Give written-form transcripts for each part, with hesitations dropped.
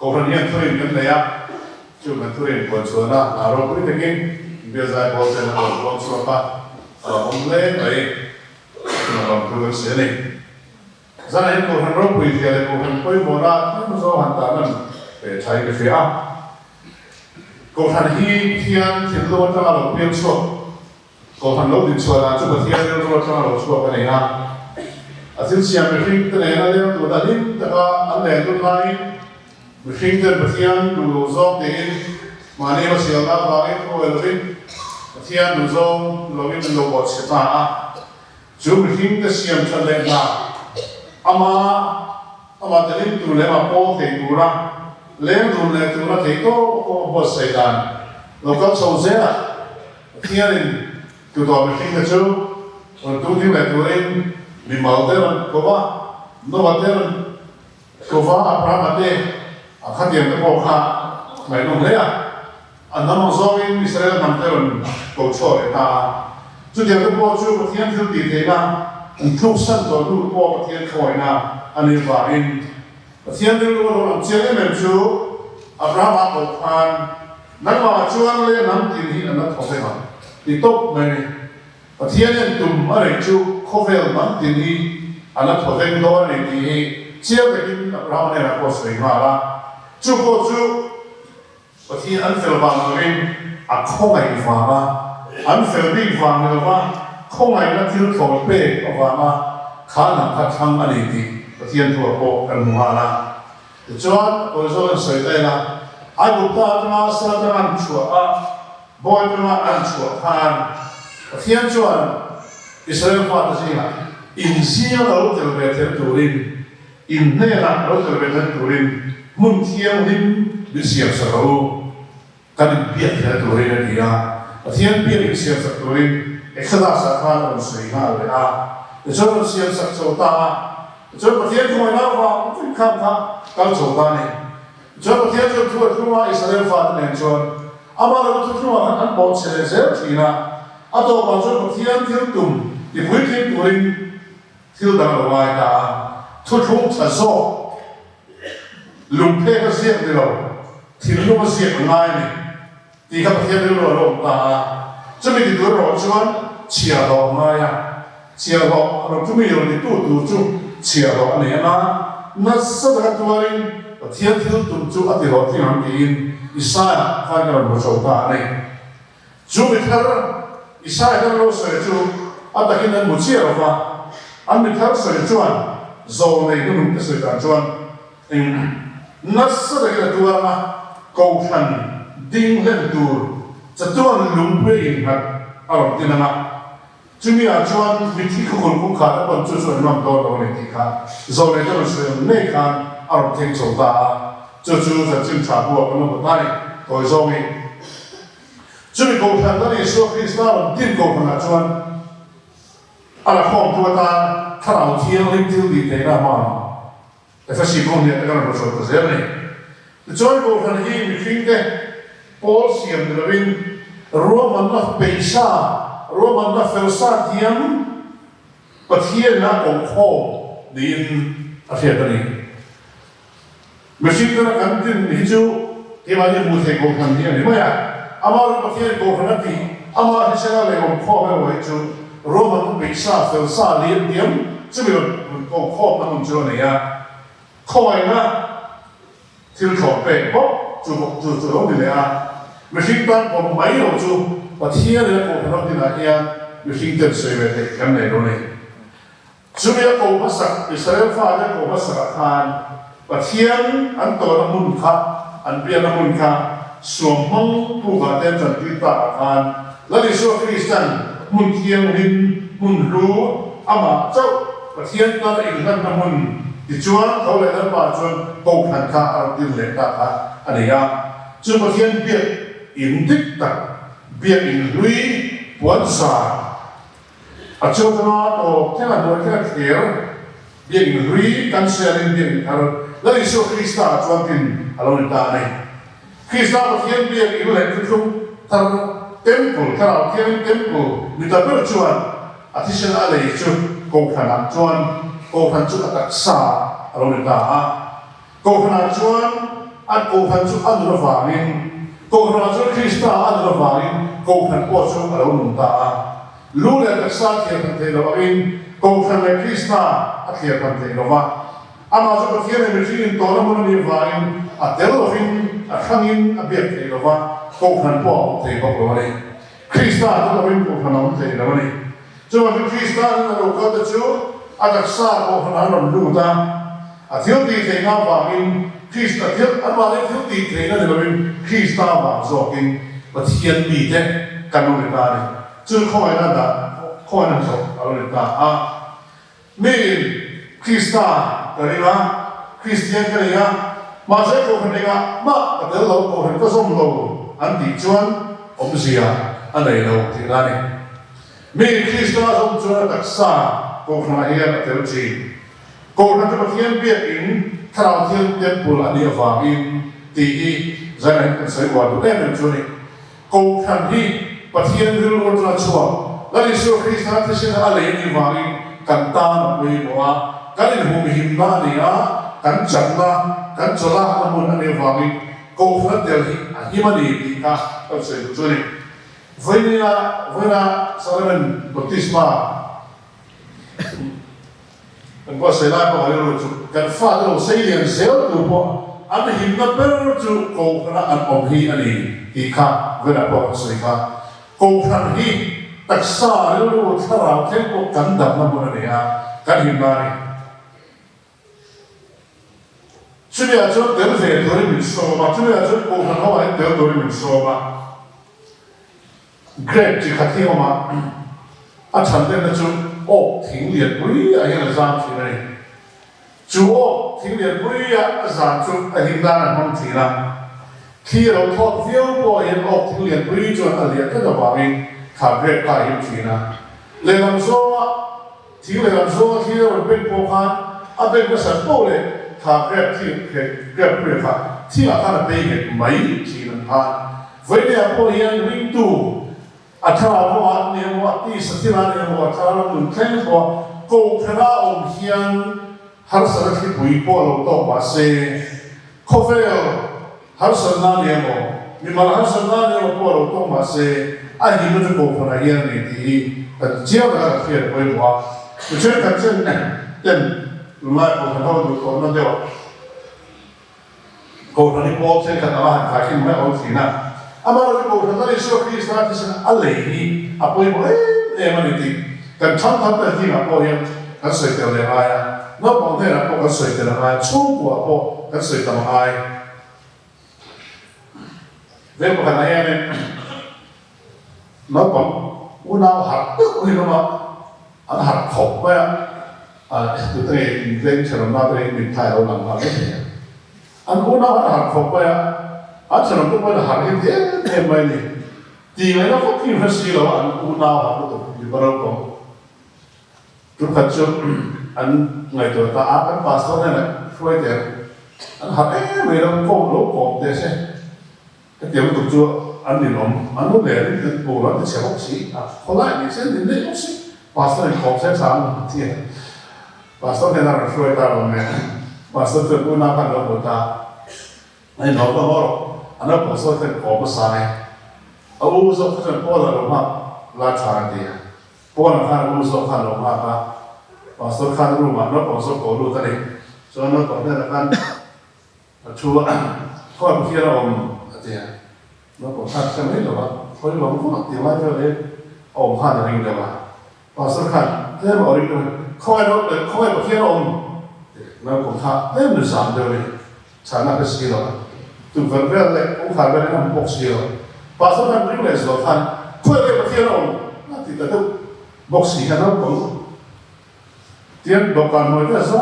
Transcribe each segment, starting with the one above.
câu phần hiện thôi những này á chứ mình thôi còn số na rồi cũng thế kia bây giờ có thể là còn số ba ông lên đấy mà làm tôi sẽ này za này câu phần rồi bây giờ câu phần quay bộ ra nó do hoàn toàn là để thay cái phía câu phần hi thiên thiên lô cho là biến số câu phần lô định số là chúng ta thiên lô cho là số cái này ha asin siam machine te ne na le to da lim ta ka an le to lai machine te pathian du zo te in mani ma sial na ba e ko el rin pathian du zo lo in lo bo se ta a chu machine te siam chan le na ama te lim tu le ma po te tu ra le du le tu ra te to ko bo se dan lo ka so ze la pathian tu to machine te chu on tu ti le tu rin mi malteran kova no bateran kova apramate akhatiam te pokha mai no lea anam zovin Israel manteran ko chore ta chu dia ko chu pathian thil ti the na thuk san to lu ko pathian khoi na ani va in pathian de lu ro chele men chu abraham ko khan nan ma chuan le nam tin hi an those ma ti top mai pathian en tum are chu khovel man tin hi ala thoven do ne ti hi chia ke tin abraham ne ra ko sei ma la chu ko chu pathian an fel ba ma rin a khongai fa ma an fel bi fa ma wa khongai na thil thol pe wa ma khana kha thang ani ti pathian thu ko kan mu ha la chuan ko zo sei dai la ai bu ta ma sa ta an chu a boy ma an chu khan pathian chuan Israel fa ta singa in sia lo tel ve tel turin in ne la lo tel ve tel turin mun thiang lim bi sia sa ro kan bi tel turin dia pathian bi bi sia sa turin ekhala sa kha lo sei ha le a cho sia sa cho ta cho pathian ko na wa fin kha kha kal cho ta ne cho pathian cho thu ma Israel fa ne cho ama lo thu ma an bo se se thina ato ba cho pathian thil tum thì với cái tuổi thiếu đàn ở ngoài cả thôi không thật rõ lùng thế có giết được đâu thì nó có giết ở ngoài này thì các bạn thấy được rồi ta cho mình thì tuổi rồi cho anh chia đó ngay à chia đó rồi chúng mình rồi thì tu chung chia đó này mà nó rất là tuổi và thiếu tụm chung ở thì họ thì làm gì Isaiah phải cái một số ta này chúng mình thấy Isaiah cái lối sống chung ta khi nên một chiếc rồi anh bị tháo sợi chuan dầu này cũng đúng cái sợi đàn chuan nó rất là cái tua mà cầu thần đinh lên tuaจะchuan lúng bê in hạt ở trên mà chúng mình ở chuan vị trí của con cũng khá là còn chưa chuẩn nằm đó đâu này thì khá dầu này cái sợi này khá ở trên chỗ ta chưa là chân trả buộc nó một tay rồi dầu mình chúng mình cầu thần đó thì số khi sao tin cầu thần là chuan ala khom tua ta thảo thiên linh tiêu đi thế nào mà để phát sinh công nghiệp cái này một số cái gì này cho nên phần hi mình khinh cái Paul xiêm được bên Roman là peisa Roman là felsa thiam bát thiên là ông khom đi ở phía bên này mình xin cái căn tin ví dụ cái mà những mùi thầy công thần thiên này mà ama bát thiên công thần thì ama thì sẽ là lấy ông khom hay vậy chứ Roman bị sa phèo sa liên điểm chứ bây giờ còn khó mà không cho này à khỏi na thiếu thốn bể bốc chủ động thì này à mình xin tăng còn mấy đầu chủ và thiên là còn không thì này à mình xin tiền xây về thì cái này đâu này chứ bây giờ còn bắt sạc Israel pha ra còn bắt sạc han và thiên anh tổ nó muốn khát anh biết nó muốn khát xuống mong tu và tên trần tuy tạ han là đi số Christian mun thiang rin mun ru ama chau pathian ta in nan na mun ti chuan tho le dan pa chuan ko khan kha ar tin le ta kha ania chu pathian biak in dik tak biak in lui puan sa a chu na to thela do thela thier biak in lui kan se rin biak ar la isu Krista chuan tin alon ta nei Krista pathian biak in le thu tar temple kalau kian temple minta berjuang artisan ada itu kau kena juan kau kan juga tak sah kalau minta kau kena juan an ko han chu an lo wangin ko ra chu Krista an lo wangin ko han po chu alo nung ta lu le ka sa thia kan te lo in ko han le Krista a thia kan te lo wa ama chu ko thia le ri in to na mo ni wangin a tel lo in a khangin a biak te lo wa ko han po te ko lo ni Krista to lo in ko han on te lo ni chu ma Krista na lo ka ta chu a ka sa ko han an lo lu ta a thiếu đi thì ngao vào in Krista thiếu ăn vào đấy thiếu đi thì nó được in Krista vào rồi in và thiên bị thế căn người ta này chứ không phải là đã không phải là rồi người ta mình Krista cái này mà Christian cái này mà sẽ có cái này mà cái đó lâu có cái sống lâu anh đi chuan ông gì anh này lâu thì là này mình Krista ông chuan đặc sa có cái này là theo gì cô nó cho thiên biết in thao thiên tiên bùn anh đi vào in thì giờ này cần xây vào đủ em được chưa này cô thằng đi và thiên đưa luôn ra chùa là đi siêu khi sáng thì sẽ là lấy đi vào in cần ta là người của cái này hùng hiểm na này cần chấn na cần cho la là muốn anh đi vào in cô phát điều hi mà đi thì cả cần xây được chưa này với là sau đó mình baptisma anh có xây lại bao nhiêu rồi cần phát đâu xây liền xéo được bao anh hình nó bé rồi chú cô nó anh ông hi anh đi thì khác với là bao xây khác cô thằng hi đặc sa rồi thà nào thế cô cần đập nó muốn này cần hình này chúng ta cho đến về đối mình số mà chúng ta cho cô thằng họ anh đến đối mình số mà great chỉ khát theo mà anh chẳng đến là chú停连不离啊，现在上去了。主停连不离啊，上去现在那问题了。去了托标过人停连不离就那连这个方面，卡别卡有去了。你们说，停了说去了被迫看，被个什么嘞？卡别不看，听了看了被人没去了看，为了不人领导。ถ้าเราว่าเนี่ยว่าที่สติเราเนี่ยว่าถ้าเราหนุนแค่ว่ากูแค่เราองค์เฮียนหาสารที่ปุยปอเราต้องมาเซ่คอฟเฟลหาสารนั่นเนี่ยว่ามีมาหาสารนั่นเนี่ยว่าปอเราต้องมาเซ่อันนี้มันจะกูคนละเฮียนนี่ที่แต่เจ้าเราเขียนไว้ว่าไม่ใช่กันเช่นเนี่ยเช่นหลายคนเขาดูคนนั้นเดียวกูคนนี้บอกเช่นกันว่าขายกินไม่เอาสินะAmar ko na ni so Krista ti sa alei apoy mo maniti kan chang thap ta ti apoy kan soi te le aya no pong te na po kan soi te na aya chu ko po kan soi ta mai ve ko na ya ne no pong una hat ko ni ma an hat khop ba tu te len chero na te ni thai lo lang ma ne an una hat khop ba anh sẽ làm công việc hàng ngày thế em vậy nè, thì ngày đó có khi phải xí rồi anh u nào anh cũng bị bắt đầu không, chụp hình chụp anh ngày tuổi ta anh pastor này phơi tiền, anh học mấy đồng công lỗ công thế chứ, cái tiền tụt chưa anh đi làm, anh muốn để đi bù nó thì sẽ học sĩ,后来你先你那học sĩ, pastor này công sẽ sang tiền, pastor này là phơi ta rồi nè, pastor từ u nào ăn được ta, anh nói có rồi. anh nó bỏ số tiền có sai, ông số tiền bỏ là đúng không? Là trả tiền, bỏ là khăn ông số khăn đúng không? Bỏ số khăn đúng không? Nó bỏ số cổ đúng thế này, cho nó có thể là khăn, chua, coi một khi là ông tiền, nó bỏ khăn xem hết rồi, coi nó có tiền lại cho đấy, ông khăn là hình rồi mà, bỏ số khăn, thế mà ông đi coi một khi là ông, nó cũng khăn, thế mình giảm rồi, trả lại cái gì rồi. Tu vẫn về lại cũng phải về làm bốc xì rồi, và sau đó mình lại rồi thành, quay về một thiên ông, thì ta đâu bốc xì cái nó cũng tiền bốc còn mới cái số,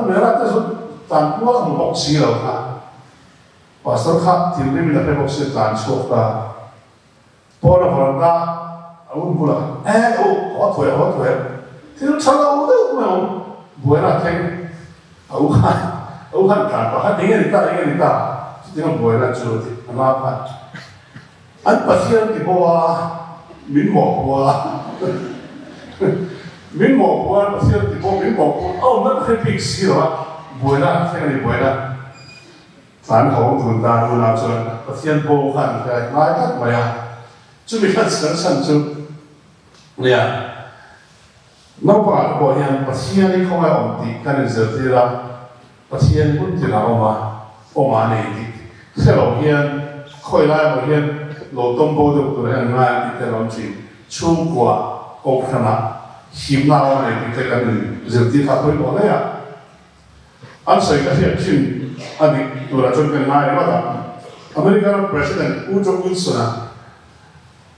bây giờ cái số tàn quá một bốc xì rồi ha, và sau đó thì mình lại bốc xì tàn suốt ta, bỏ ra vào ta, ông bùa họ thuê, thì nó chẳng là ông đâu mà ông, bùa là thành, ông han cả, và han tiếng người ta. Tiếng bồi là chủ thì anh làm anh bắt hiện thì bùa miếng bùa bắt hiện thì bùa miếng bùa nó phải bị xí rồi bùa là thế này bùa là phản hậu tuần ta luôn nào chuẩn và thiên bộ hẳn cái lái tắt mày à chú bị phát sẵn sẵn chú nè nó bảo bộ hiện và thiên đi không ai ổn định cái này giờ thì là và thiên cũng thì là ông mà này thì thế là hiện khơi lại bộ hiện lỗ tông bộ được tụi anh ngay thì cái lòng chuyện chú quả ốc khăn hiểm nào này thì cái này giờ thì phát huy bộ đấy à anh sẽ cái hiện chuyện anh đi tụi là chúng cái ngay mà đó American President Woodrow Wilson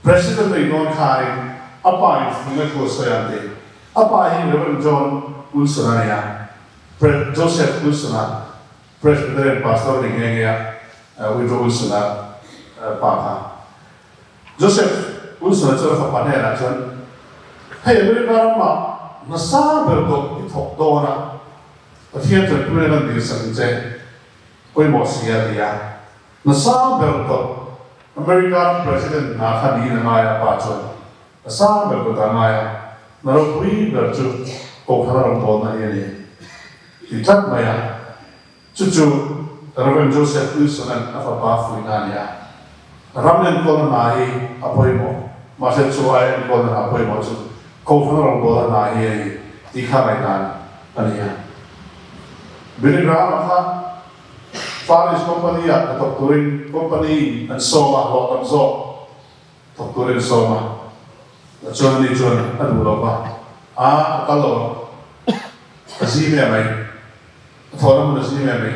President này non khai apa yang punya kuasa ini apa yang Reverend John Wilson này à Joseph Wilson President Pastor này nghe Woodrow Wilson pa Joseph Wilson cho nó phát hiện là cho hay American mà nó sao được cái thuộc đồ na và thiên thần cũng là điều sáng chế quay một sự gì à nó sao được American President na khá đi là ngay à chọn sao được cái ngay à nó quý được chú cổ khá là tốt này này thì chắc mày à chú Reverend Joseph Wilson anh phải bảo phụ anh à ram nên con này à bồi mò mà sẽ chú ai con này à bồi mò chú cổ khá là tốt này thì khá là nàn anh à Billy Graham khá Faris company at Doctorin company and Soma lot of zo Doctorin Soma John ni John anu lo ba kalau azime mai thoram azime mai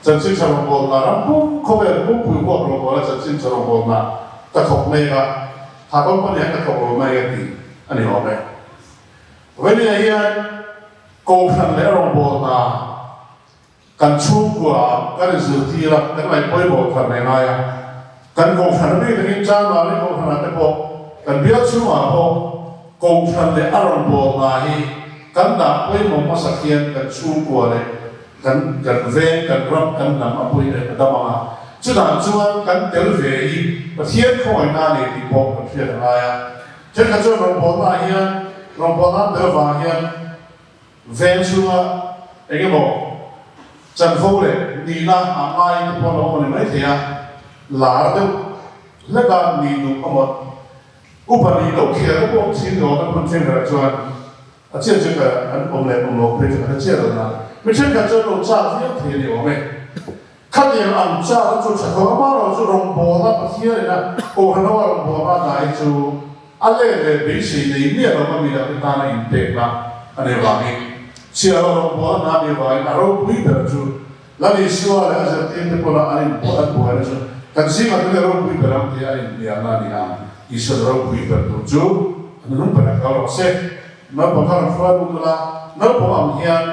chansin sarong bol na ram khober pui ko ro ko chansin sarong bol na ta khop mai ga ha company ka khop mai ga ti ani ho mai when you hear ko khan le rong bol na kan chung qua kan zu ti la kan mai poi bo khan mai ngai kan ko khan ni ni cha ma ni ko khan te po kan bia chu ma po ko khan le aron bo ma hi kan da poi mo ma sakhian kan chung qua le kan ve kan ram kan nam a poi le da ma chu da chuan kan tel ve hi pa thian khoi na ni ti po kan thian ngai chen ka chu rong bo na hian rong bo na te va hian ve chu ma ege mo chân phố lệ đi na ai thì con nó mình mấy thế à lá đâu là cả đi đủ có một cú phần đi đầu kia nó cũng xin đó nó cũng trên là cho anh chia cho cả anh ông lệ ông lộc bây giờ anh chia rồi nào mình trên cả cho lộc cha thì thì điều này khác nhiều anh cha nó cho chắc có bao giờ cho rồng bò nó bớt kia này nè ô hắn nói rồng bò nó đại cho anh lệ bị gì này nhiều mà mình đã bị ta này tệ là anh em bảo chia rong bò na đi vào à rong quý bờ chú là đi xua là giờ tiền thì còn anh bò là chú cần gì mà cái rong quý bờ làm thì anh đi ăn đi ăn đi xua rong quý bờ chú anh không phải là câu xe nó bỏ khăn phơi bụng là nó bỏ âm hiền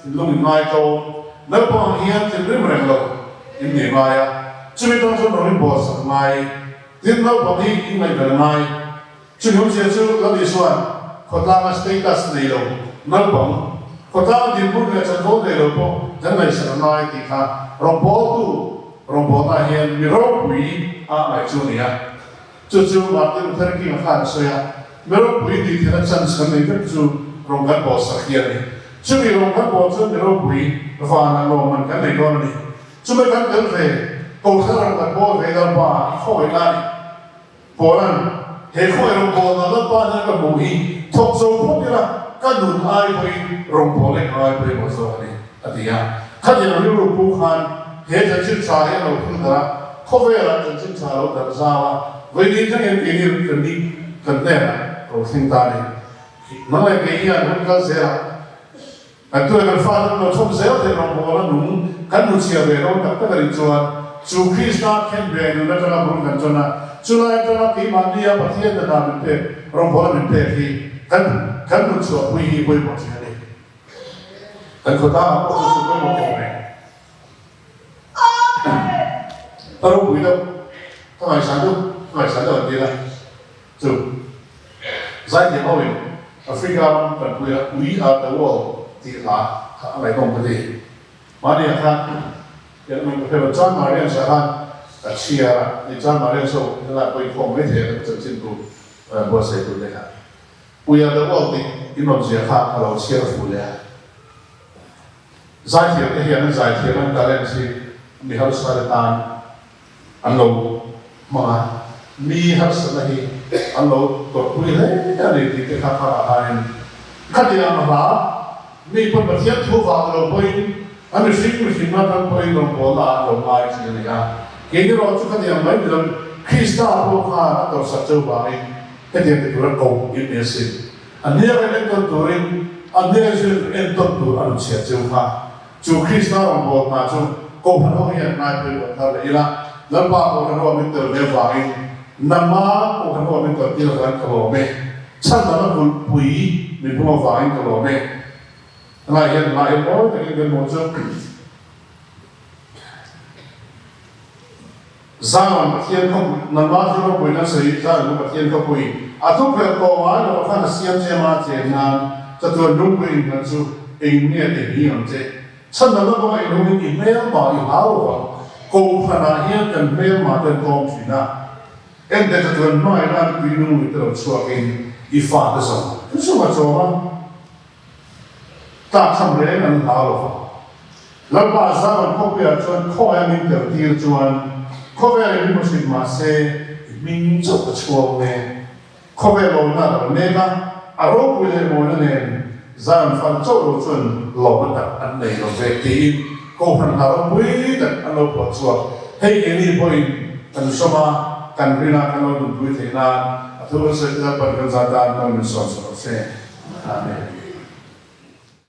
thì lúc mình mai câu nó bỏ âm hiền thì lúc mình lâu in ngày mai à chú biết trong số nó bỏ sẵn mai tiền nó bỏ đi in ngày về mai chú không chia chú nó đi xua còn làm status này đâu nó bỏ có ta đi buôn người chân vốn để rồi po chẳng này sẽ nói thì ha rong bò ta hiện mi rong quý lại chú này chú mà tên thân kinh khăn soi mi rong quý thì nó chân sân này cái chú rong gắn bò sạc hiện này chú mi rong gắn bò chú mi rong quý và là rong mình cái này con này chú mới gắn đến về cầu thang rong gắn bò về là bà khôi lại bò lần hệ khôi rong bò là bà nên là mù hi thuộc dấu phong như là các nụ ai với rong bò lên ai với một số này thì các nhà lưu lượng bù khan hệ chân chân trái là không đó không phải là chân chân trái là đặt ra với những cái em cần đi cần này là rồi sinh ta này nó lại cái gì cũng có gì anh tôi cần phát nó không dễ thì rong bò là đúng các nụ chia về nó đặt cái gì cho chú Krishna khen về nó cho nó cũng cần cho nó chú lại cho nó cái mà đi ở bất thiên là mình thế rong bò là mình thế thì kan nụ chùa quy hi quy một chuyện này kan có ta có chú quy một chuyện này ta đâu quy đâu ta phải sáng đâu đi là chú giải thích bao nhiêu Africa cần quy là we are the world thì là lại không có gì mà đi khác hiện mình phải bắt John Marion sẽ han chia là thì John Marion số là quy không mấy thế là chân chính tu bữa sẽ tu đấy ha we are the world in on zia kha alo chia fu le giải thiệu cái hiện giải thiệu năng talent si mi har sa tan an lo mga mi har sa lahi an lo to pui le ani ti ke kha kha hain khatia ma ba mi pon ba thiam thu va lo poi an mi sing ma tan poi lo bo la lo mai chi ni ya ke ni ro chu khatia mai lo Krista ho kha to sa chu ba ai ke ti ti ro ko in ne si an ne re le to turin an ne ju en to tu an chia chu kha chu Krista ro bo ma chu ko pha ho ya mai pe lo ta le ila lan ba ko kan ho mi te le va ai nama ko kan ho mi te ti la kan ko me chan na ko pui mi bo va ai ko me lai yan lai bo te ke mo chu Zaman pathian ko nama jo ko na sei za ko pathian ko pui a tu pe ko wa lo kha na siam che ma che na ta tu nu ko in na chu in ne de ni on che chan na ko ai lo ni email ma i ha wa ko pha na hian kan mail ma den ko chi na en de ta tu mai na tu nu mi to chu in i fa de so tu ma cho ma ta tham re nan ha lo la ba zaman ko pe a chuan ko ya min te ti chuan ko ve le mo sin ma se min cho ko chuo ne ko ve lo na lo ne ba a ro pu le mo na ne zan fan cho lo chun lo ba ta an nei lo ve ti ko han ha ro pui ta an lo po chuo hei ke ni poi kan so ma kan ri na kan lo du pui the na a thu se ta pa kan za ta no min so se amen